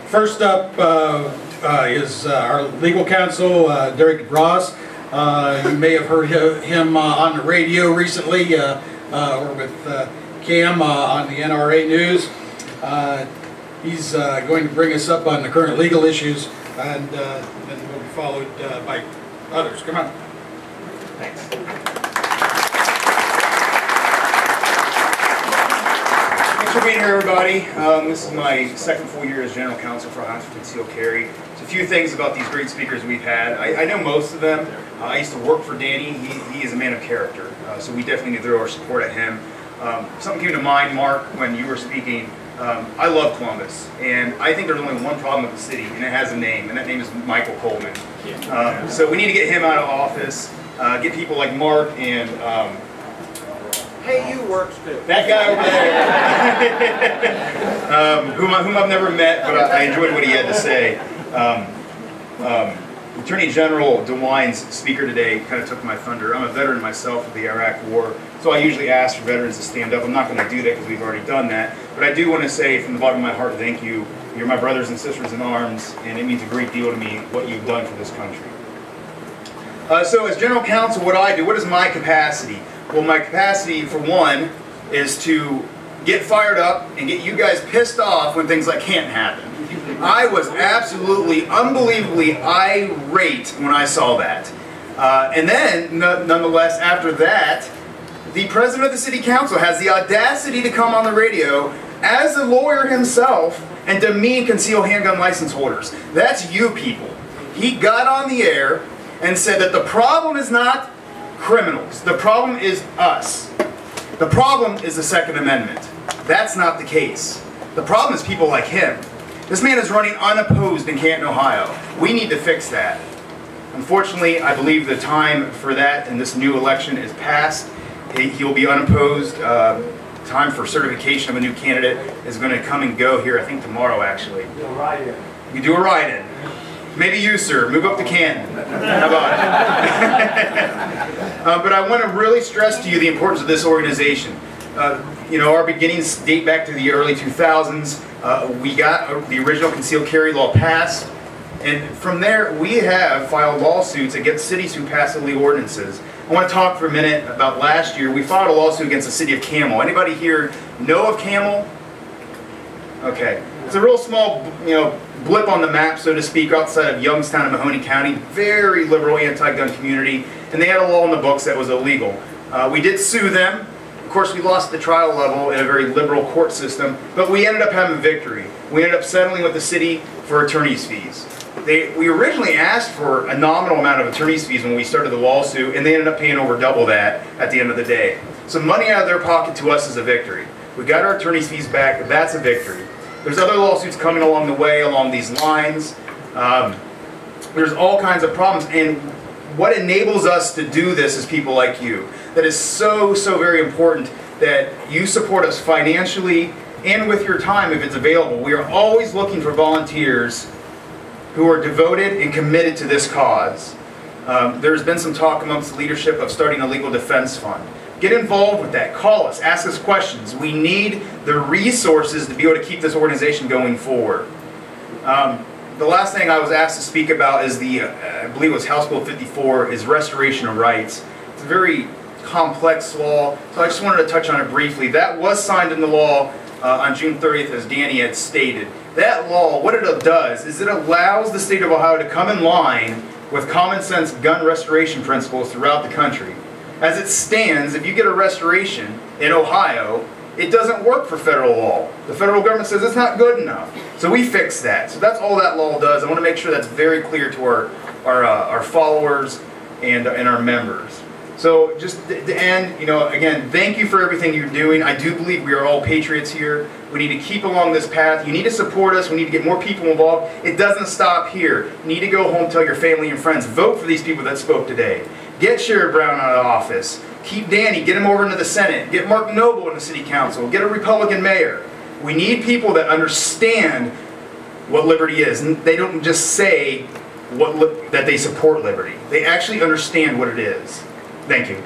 First up is our legal counsel, DeBrosse. You may have heard him on the radio recently, or with Cam on the NRA News. He's going to bring us up on the current legal issues, and then we'll be followed by others. Come on. Thanks. Thanks for being here, everybody. This is my second full year as general counsel for Ohioans for Concealed Carry. Just a few things about these great speakers we've had. I know most of them. I used to work for Danny. He is a man of character, so we definitely need to throw our support at him. Something came to mind, Mark, when you were speaking. I love Columbus, and I think there's only one problem with the city, and it has a name, and that name is Michael Coleman. So we need to get him out of office, get people like Mark and Hey, you works too. that guy over there, whom I've never met, but I enjoyed what he had to say. Attorney General DeWine's speaker today kind of took my thunder. I'm a veteran myself of the Iraq War, so I usually ask for veterans to stand up. I'm not going to do that because we've already done that, but I do want to say from the bottom of my heart, thank you. You're my brothers and sisters in arms, and it means a great deal to me what you've done for this country. So as General Counsel, what I do, what is my capacity? Well, my capacity, for one, is to get fired up and get you guys pissed off when things like Canton happen. I was absolutely, unbelievably irate when I saw that. And then, nonetheless, after that, the president of the city council has the audacity to come on the radio as a lawyer himself and demean concealed handgun license holders. That's you people. He got on the air and said that the problem is not criminals. The problem is us. The problem is the Second Amendment. That's not the case. The problem is people like him. This man is running unopposed in Canton, Ohio. We need to fix that. Unfortunately, I believe the time for that in this new election is past. He will be unopposed. Time for certification of a new candidate is going to come and go here, I think tomorrow actually. Do a write-in. You do a write-in. Maybe you, sir. Move up to Canton. How about it? But I want to really stress to you the importance of this organization. You know, our beginnings date back to the early 2000s. We got the original concealed carry law passed, and from there we have filed lawsuits against cities who pass illegal ordinances. I want to talk for a minute about last year. We filed a lawsuit against the city of Camel. Anybody here know of Camel? Okay. It's a real small, blip on the map, so to speak, outside of Youngstown and Mahoney County. Very liberal anti-gun community, and they had a law in the books that was illegal. We did sue them. Of course, we lost the trial level in a very liberal court system, but we ended up having victory. We ended up settling with the city for attorney's fees. We originally asked for a nominal amount of attorney's fees when we started the lawsuit, and they ended up paying over double that at the end of the day. So money out of their pocket to us is a victory. We got our attorney's fees back. That's a victory. There's other lawsuits coming along the way along these lines. There's all kinds of problems, and what enables us to do this is people like you. That is so very important that you support us financially and with your time if it's available. We are always looking for volunteers who are devoted and committed to this cause. There's been some talk amongst the leadership of starting a legal defense fund. Get involved with that. Call us. Ask us questions. We need the resources to be able to keep this organization going forward. The last thing I was asked to speak about is I believe it was House Bill 54, is restoration of rights. It's a very complex law, so I just wanted to touch on it briefly. That was signed into law on June 30th, as Danny had stated. That law, what it does is it allows the state of Ohio to come in line with common sense gun restoration principles throughout the country. As it stands, if you get a restoration in Ohio, it doesn't work for federal law. The federal government says it's not good enough. So we fix that. So that's all that law does. I want to make sure that's very clear to our followers and our members. So just to end, again, thank you for everything you're doing. I do believe we are all patriots here. We need to keep along this path. You need to support us. We need to get more people involved. It doesn't stop here. You need to go home, tell your family and friends. Vote for these people that spoke today. Get Sherrod Brown out of office. Keep Danny. Get him over into the Senate. Get Mark Noble in the city council. Get a Republican mayor. We need people that understand what liberty is. And they don't just say that they support liberty. They actually understand what it is. Thank you.